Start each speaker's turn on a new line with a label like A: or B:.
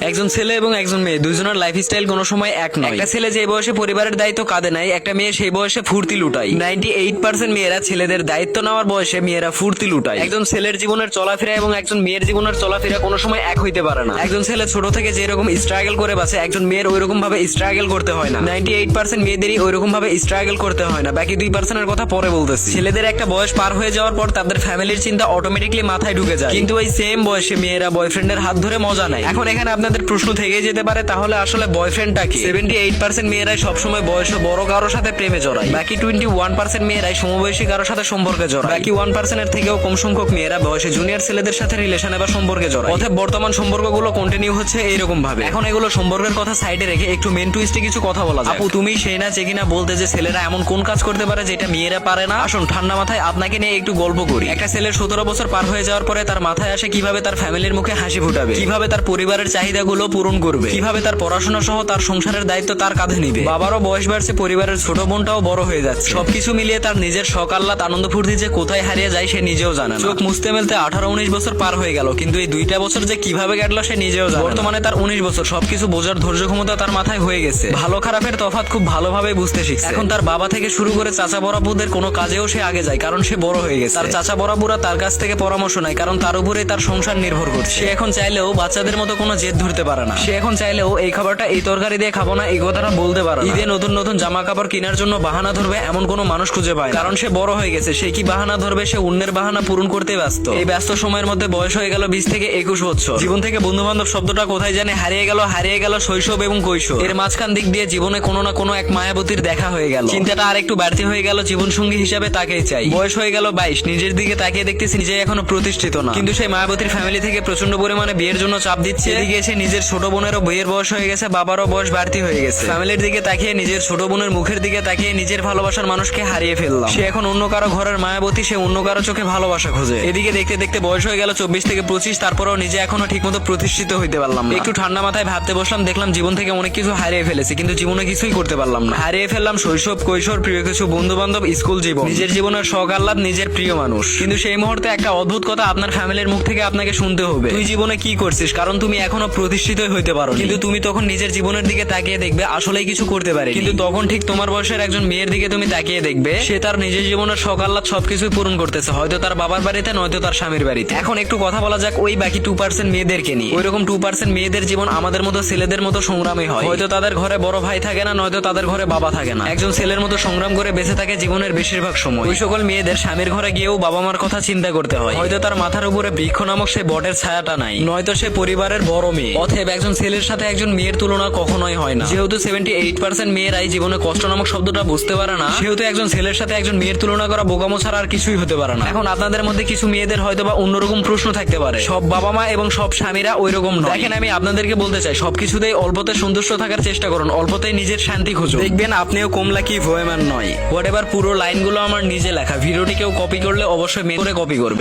A: একজন ছেলে এবং একজন মেয়ে দুজনের লাইফস্টাইল কোনো সময় এক নয়। একটা ছেলে যে বয়সে পরিবারের দায়িত্ব কাঁধে নেয়, একটা মেয়ে সেই বয়সে ফুর্তি লুটায়। 98% মেয়েরা ছেলেদের দায়িত্ব নেওয়ার বয়সে মেয়েরা ফুর্তি লুটায়। একজন ছেলের জীবনের চলাফেরা এবং একজন মেয়ের জীবনের চলাফেরা কোনো সময় এক হইতে পারে না। একজন ছেলে ছোট থেকে যেরকম স্ট্রাগল করে বাঁচে, একজন মেয়ের ওইরকম ভাবে স্ট্রাগল করতে হয় না। 98% মেয়েদেরই ওইরকম ভাবে স্ট্রাগল করতে হয় না। বাকি 2% কথা পরে বলতেছি। ছেলেদের একটা বয়স পার হয়ে যাওয়ার পর তাদের ফ্যামিলির চিন্তা অটোমেটিকলি মাথায় ঢুকে যায়, কিন্তু ওই সেম বয়সে মেয়েরা বয়ফ্রেন্ডের হাত ধরে মজা নেয়। এখন এখানে আপনাদের প্রশ্ন থেকে যেতে পারে, তাহলে আসলে বয়ফ্রেন্ডটা কি? 78% মেয়েরাই সবসময় বয়সে বড় কারোর সাথে প্রেমে জড়ায়। বাকি 21% মেয়েরাই সমবয়সী কারোর সাথে সম্পর্কে জড়ায়। বাকি 1% এর থেকেও কম সংখ্যক মেয়েরা বয়সে জুনিয়র ছেলেদের সাথে রিলেশনে বা সম্পর্কে জড়ায়। অতএব বর্তমান সম্পর্কগুলো কন্টিনিউ হচ্ছে এইরকম ভাবে। এখন এগুলো সম্পর্কের কথা সাইডে রেখে একটু মেন টুইস্টে কিছু কথা বলা যায়। আপু তুমি সেই না যে কিনা বলতে যে ছেলেরা এমন কোন কাজ করতে পারে যেটা মেয়েরা পারে না। আসুন ঠান্ডা মাথায় আপনাকে নিয়ে একটু গল্প করি। একটা ছেলের 17 বছর পার হয়ে যাওয়ার পরে তার মাথায় আসে কিভাবে তার ফ্যামিলির মুখে হাসি ফুটাবে, কিভাবে তার পরিবারের চাহিদাগুলো পূরণ করবে, কিভাবে তার পড়াশোনা সহ তার সংসারের দায়িত্ব তার কাঁধে নিবে। বাবারও বয়স বাড়ছে, পরিবারের ছোট বোনটাও বড় হয়ে যাচ্ছে। সবকিছু মিলিয়ে তার নিজের শখ আহ্লাদ আনন্দ ফুর্তি যে কোথায় হারিয়ে যায় সে নিজেও জানে না। চোখ মুছতে মেলতে 18-19 বছর পার হয়ে গেল, কিন্তু এই 2টা বছর যে কিভাবে কাটলো সে নিজেও জানে। বর্তমানে তার 19 বছর, সবকিছু বোঝার ধৈর্য ক্ষমতা তার মাথায় হয়ে গেছে। ভালো খারাপের তফাৎ খুব ভালোভাবে বুঝতে শিখছে। এখন তার বাবা থেকে শুরু করে চাচা বড়াবুদের কোনো কাজেও সে আগে যায়, কারণ সে বড় হয়ে গেছে। তার চাচা বড়াবুরা তার কাছ থেকে পরামর্শ নেয়, কারণ তার উপরে তার সংসার নির্ভর করছে। সে এখন চাইলেও বাচ্চাদের মতো কোনো জেদ ধরতে পারে না। সে এখন চাইলেও এই খাবারটা এই তরকারি দিয়ে খাবো না এই কথাটা বলতে পারে না। ঈদে নতুন নতুন জামা কাপড় কেনার জন্য বাহানা ধরবে এমন কোনো মানুষ খুঁজে পায় না, কারণ সে বড় হয়ে গেছে। সে কি বাহানা ধরবে? সে অন্যের বাহানা পূরণ করতে ব্যস্ত। এই ব্যস্ত সময়ের মধ্যে বয়স হয়ে গেল 20 থেকে 21 বছর। জীবন থেকে বন্ধু বান্ধব শব্দটা কোথায় জানে হারিয়ে গেল শৈশব এবং কৈশোর। এর মাঝখান দিক দিয়ে জীবনে কোনো না কোনো এক মায়াবতীর দেখা হয়ে গেল। চিন্তাটা আর একটু বাড়তি হয়ে গেল, জীবন সঙ্গী হিসাবে তাকেই চাই। বয়স হয়ে গেল 22, নিজের দিকে তাকিয়ে দেখতেছি নিজে এখনো প্রতিষ্ঠিত না, কিন্তু সেই মায়াবতীর ফ্যামিলি থেকে প্রচন্ড পরিমাণে বিয়ের জন্য চাপ দিচ্ছে। এদিকে এসে নিজের ছোট বোনেরও বিয়ের বয়স হয়ে গেছে, বাবারও বয়স বাড়তি হয়ে গেছে। ফ্যামিলির দিকে তাকিয়ে, নিজের ছোট বোনের মুখের দিকে তাকিয়ে নিজের ভালোবাসার মানুষকে হারিয়ে ফেললাম। সে এখন অন্য কারো ঘরের মায়াবতী, সে অন্য কারো চোখে ভালোবাসা খোঁজে। এদিকে দেখতে দেখতে বয়স হয়ে গেল 24 থেকে 25, তারপরেও নিজে এখনো ঠিকমতো প্রতিষ্ঠিত হইতে পারলাম না। একটু ঠান্ডা মাথায় ভাবতে বসলাম, দেখলাম জীবন থেকে অনেক কিছু হারিয়ে ফেলেছি, কিন্তু জীবনে কিছুই করতে পারলাম না। হারিয়ে ফেললাম শৈশব, কৈশোর, প্রিয় কিছু বন্ধু বান্ধব, স্কুল জীবন, নিজের জীবনের শখ আহ্লাদ, নিজের প্রিয় মানুষ। কিন্তু সেই মুহূর্তে একটা অদ্ভুত কথা আপনার ফ্যামিলির মুখ থেকে আপনাকে শুনতে হবে, তুই জীবনে কি করছিস, কারণ তুমি এখনো প্রতিষ্ঠিতই হইতে পারো। কিন্তু তুমি তখন নিজের জীবনের দিকে তাকিয়ে দেখবে আসলেই কিছু করতে পারে। কিন্তু তখন ঠিক তোমার বয়সের একজন মেয়ের দিকে তুমি তাকিয়ে দেখবে সে তার নিজের জীবনের শখ আহ্লাদ সবকিছুই পূরণ করতেছে, হয়তো তার বাবার বাড়িতে, নয়তো তার স্বামীর বাড়িতে। এখন একটু কথা বলা যাক ওই বাকি 2% মেয়েদেরকে নিয়ে। ওইরকম 2% মেয়েদের জীবন আমাদের মতো ছেলেদের মতো সংগ্রামী হয়। হয়তো তাদের ঘরে বড় ভাই থাকে না, নয়তো তাদের ঘরে বাবা থাকে না। একজন ছেলের মতো সংগ্রাম করে বেঁচে থাকে জীবনের বেশিরভাগ সময়। ওই সকল মেয়েদের স্বামীর ঘরে গিয়েও বাবা মার কথা চিন্তা করতে হয়। হয়তো তার মাথার উপরে বৃক্ষ নামক সেই বটের ছায়াটা নাই, নয়তো সে পরিবারের বড় মেয়ে। অতএব একজন ছেলের সাথে একজন মেয়ের তুলনা কখনোই হয় না। যেহেতু 78% মেয়েরাই জীবনে কষ্ট নামক শব্দটা বুঝতে পারে না, সেহেতু একজন ছেলের সাথে একজন মেয়ের তুলনা করা বোকামো ছাড়া আর কিছুই হতে পারে না। এখন আপনাদের মধ্যে কিছু মেয়েদের হয়তো বা অন্যরকম প্রশ্ন থাকতে পারে, সব বাবা মা এবং সব স্বামীরা ওইরকম নয়। দেখেন আমি আপনাদেরকে বলতে চাই, সবকিছুতেই অল্পতে সন্তুষ্ট থাকার চেষ্টা করুন, অল্পতেই নিজের শান্তি খুঁজুন, দেখবেন আপনিও কমলা কি ভয়মান নয়। হোয়াট এভার পুরো লাইনগুলো আমার নিজে লেখা, ভিডিওটি কেউ কপি করলে অবশ্যই মেনে করে কপি করবে।